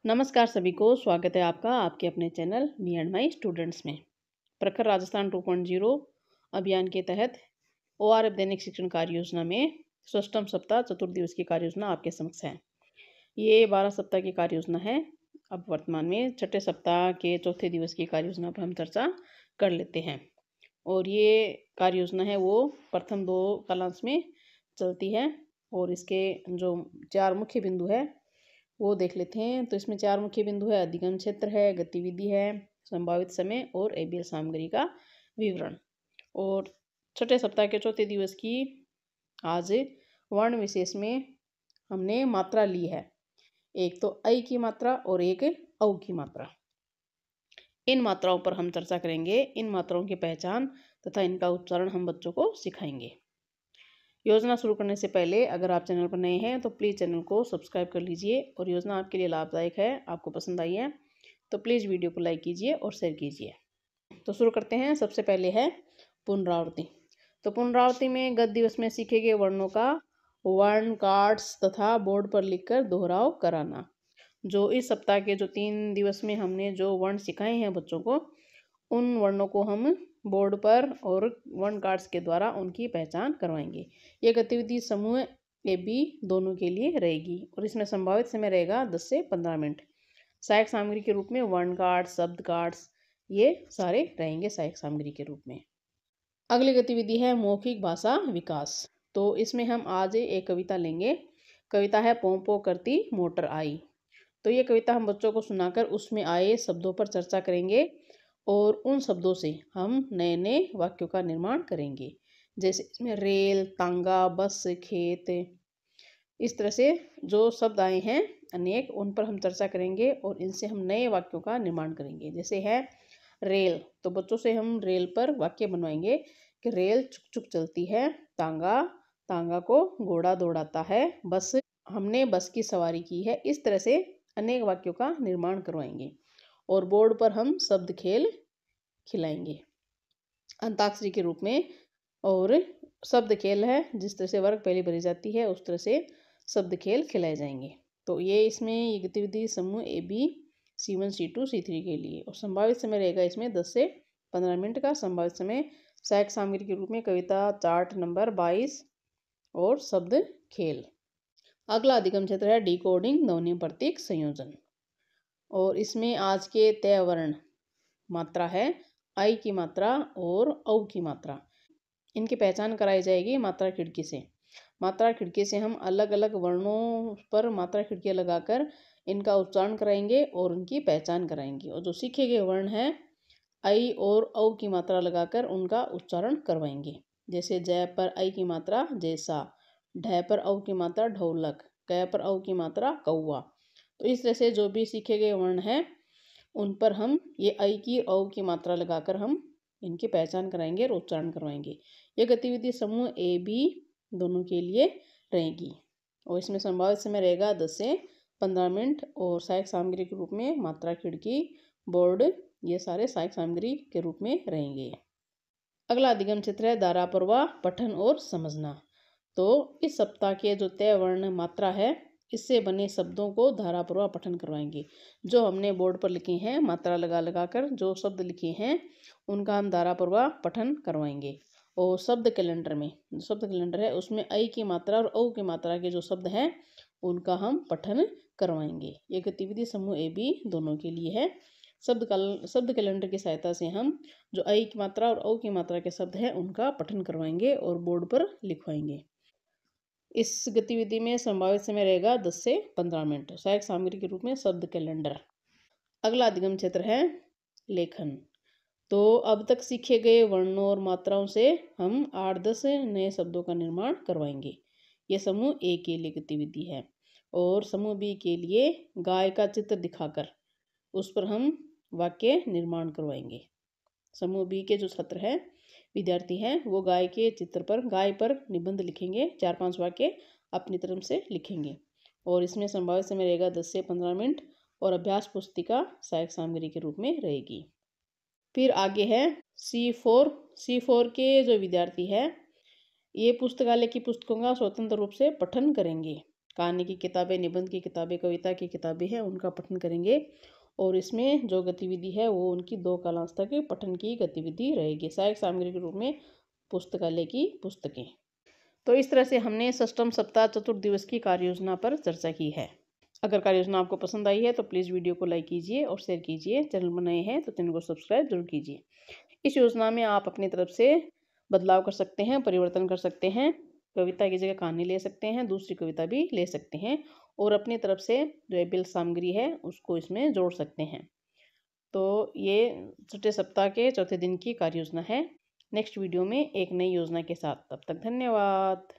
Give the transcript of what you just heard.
नमस्कार सभी को, स्वागत है आपका आपके अपने channel me and my students में। प्रखर राजस्थान 2.0 अभियान के तहत ORF दैनिक शिक्षण कार्य योजना में षष्ठम सप्ताह चतुर्थ दिवस की कार्य योजना आपके समक्ष है। ये 12 सप्ताह की कार्य योजना है। अब वर्तमान में छठे सप्ताह के चौथे दिवस की कार्य योजना पर हम चर्चा कर लेते हैं। और ये कार्य योजना है वो प्रथम 2 कालांश में चलती है और इसके जो 4 मुख्य बिंदु है वो देख लेते हैं। तो इसमें 4 मुख्य बिंदु है, अधिगम क्षेत्र है, गतिविधि है, संभावित समय और ABL सामग्री का विवरण। और छठे सप्ताह के चौथे दिवस की आज वर्ण विशेष में हमने मात्रा ली है, एक तो ऐ की मात्रा और एक औ की मात्रा। इन मात्राओं पर हम चर्चा करेंगे। इन मात्राओं की पहचान तथा इनका उच्चारण हम बच्चों को सिखाएंगे। योजना शुरू करने से पहले अगर आप चैनल पर नए हैं तो प्लीज़ चैनल को सब्सक्राइब कर लीजिए और योजना आपके लिए लाभदायक है, आपको पसंद आई है तो प्लीज़ वीडियो को लाइक कीजिए और शेयर कीजिए। तो शुरू करते हैं। सबसे पहले है पुनरावृत्ति। तो पुनरावृत्ति में गत दिवस में सीखे गए वर्णों का वर्ण कार्ड्स तथा बोर्ड पर लिखकर दोहराव कराना। जो इस सप्ताह के जो 3 दिवस में हमने जो वर्ण सिखाए हैं बच्चों को, उन वर्णों को हम बोर्ड पर और वर्ण कार्ड्स के द्वारा उनकी पहचान करवाएंगे। ये गतिविधि समूह AB दोनों के लिए रहेगी और इसमें संभावित समय रहेगा 10 से 15 मिनट। सहायक सामग्री के रूप में वर्ण कार्ड्स, शब्द कार्ड्स ये सारे रहेंगे सहायक सामग्री के रूप में। अगली गतिविधि है मौखिक भाषा विकास। तो इसमें हम आज एक कविता लेंगे। कविता है पों पों करती मोटर आई। तो ये कविता हम बच्चों को सुनाकर उसमें आए शब्दों पर चर्चा करेंगे और उन शब्दों से हम नए नए वाक्यों का निर्माण करेंगे। जैसे इसमें रेल, तांगा, बस, खेत, इस तरह से जो शब्द आए हैं अनेक, उन पर हम चर्चा करेंगे और इनसे हम नए वाक्यों का निर्माण करेंगे। जैसे है रेल, तो बच्चों से हम रेल पर वाक्य बनवाएंगे कि रेल चुक चुक चलती है, तांगा तांगा को घोड़ा दौड़ाता है, बस हमने बस की सवारी की है। इस तरह से अनेक वाक्यों का निर्माण करवाएंगे और बोर्ड पर हम शब्द खेल खिलाएंगे अंताक्षरी के रूप में। और शब्द खेल है, जिस तरह से वर्ग पहले भरी जाती है उस तरह से शब्द खेल खिलाए जाएंगे। तो ये इसमें ये गतिविधि समूह AB C1 C2 C3 के लिए। और संभावित समय रहेगा इसमें 10 से 15 मिनट का संभावित समय। सहायक सामग्री के रूप में कविता, चार्ट नंबर 22 और शब्द खेल। अगला अधिगम क्षेत्र है डिकोडिंग ध्वनि प्रतीक संयोजन। और इसमें आज के तय वर्ण मात्रा है ऐ की मात्रा और औ की मात्रा। इनकी पहचान कराई जाएगी मात्रा खिड़की से। मात्रा खिड़की से हम अलग अलग वर्णों पर मात्रा खिड़कियाँ लगाकर इनका उच्चारण कराएंगे और उनकी पहचान कराएंगे। और जो सीखे गए वर्ण हैं ऐ और औ की मात्रा लगाकर उनका उच्चारण करवाएंगे। जैसे जय पर ऐ की मात्रा जैसा, ढ पर औ की मात्रा ढोलक, क पर औ की मात्रा कौवा। तो इस तरह से जो भी सीखे गए वर्ण हैं उन पर हम ये ऐ की औ की मात्रा लगाकर हम इनकी पहचान कराएंगे और उच्चारण करवाएंगे। यह गतिविधि समूह AB दोनों के लिए रहेगी और इसमें संभावित समय रहेगा 10 से 15 मिनट। और सहायक सामग्री के रूप में मात्रा खिड़की, बोर्ड, ये सारे सहायक सामग्री के रूप में रहेंगे। अगला अधिगम क्षेत्र है धारा प्रवाह पठन और समझना। तो इस सप्ताह के जो तय वर्ण मात्रा है इससे बने शब्दों को धारा प्रवाह पठन करवाएंगे। जो हमने बोर्ड पर लिखे हैं मात्रा लगा लगा कर जो शब्द लिखे हैं उनका हम धारा प्रवाह पठन करवाएंगे। और शब्द कैलेंडर में जो शब्द कैलेंडर है उसमें ऐ की मात्रा और औ की मात्रा के जो शब्द हैं उनका हम पठन करवाएंगे। ये गतिविधि समूह AB दोनों के लिए है। शब्द कैलेंडर की सहायता से हम जो ऐ की मात्रा और औ की मात्रा के शब्द हैं उनका पठन करवाएंगे और बोर्ड पर लिखवाएंगे। इस गतिविधि में संभावित समय रहेगा 10 से 15 मिनट। सहायक सामग्री के रूप में शब्द कैलेंडर। अगला अधिगम क्षेत्र है लेखन। तो अब तक सीखे गए वर्णों और मात्राओं से हम 8-10 नए शब्दों का निर्माण करवाएंगे। यह समूह A के लिए गतिविधि है। और समूह B के लिए गाय का चित्र दिखाकर उस पर हम वाक्य निर्माण करवाएंगे। समूह B के जो छात्र हैं, विद्यार्थी हैं, वो गाय के चित्र पर, गाय पर निबंध लिखेंगे। 4-5 वाक्य अपनी तरफ से लिखेंगे और इसमें संभावित समय रहेगा 10 से 15 मिनट और अभ्यास पुस्तिका सहायक सामग्री के रूप में रहेगी। फिर आगे है C4 के जो विद्यार्थी है ये पुस्तकालय की पुस्तकों का स्वतंत्र रूप से पठन करेंगे। कहानी की किताबें, निबंध की किताबें, कविता की किताबें हैं उनका पठन करेंगे। और इसमें जो गतिविधि है वो उनकी 2 कालांश तक पठन की गतिविधि रहेगी। सहायक सामग्री के रूप में पुस्तकालय की पुस्तकें। तो इस तरह से हमने षष्ठम सप्ताह चतुर्थ दिवस की कार्य योजना पर चर्चा की है। अगर कार्य योजना आपको पसंद आई है तो प्लीज़ वीडियो को लाइक कीजिए और शेयर कीजिए। चैनल पर नए हैं तो चैनल को सब्सक्राइब जरूर कीजिए। इस योजना में आप अपनी तरफ से बदलाव कर सकते हैं, परिवर्तन कर सकते हैं। कविता की जगह कहानी ले सकते हैं, दूसरी कविता भी ले सकते हैं और अपनी तरफ से जो एबिल सामग्री है उसको इसमें जोड़ सकते हैं। तो ये छठे सप्ताह के चौथे दिन की कार्य योजना है। नेक्स्ट वीडियो में एक नई योजना के साथ, तब तक धन्यवाद।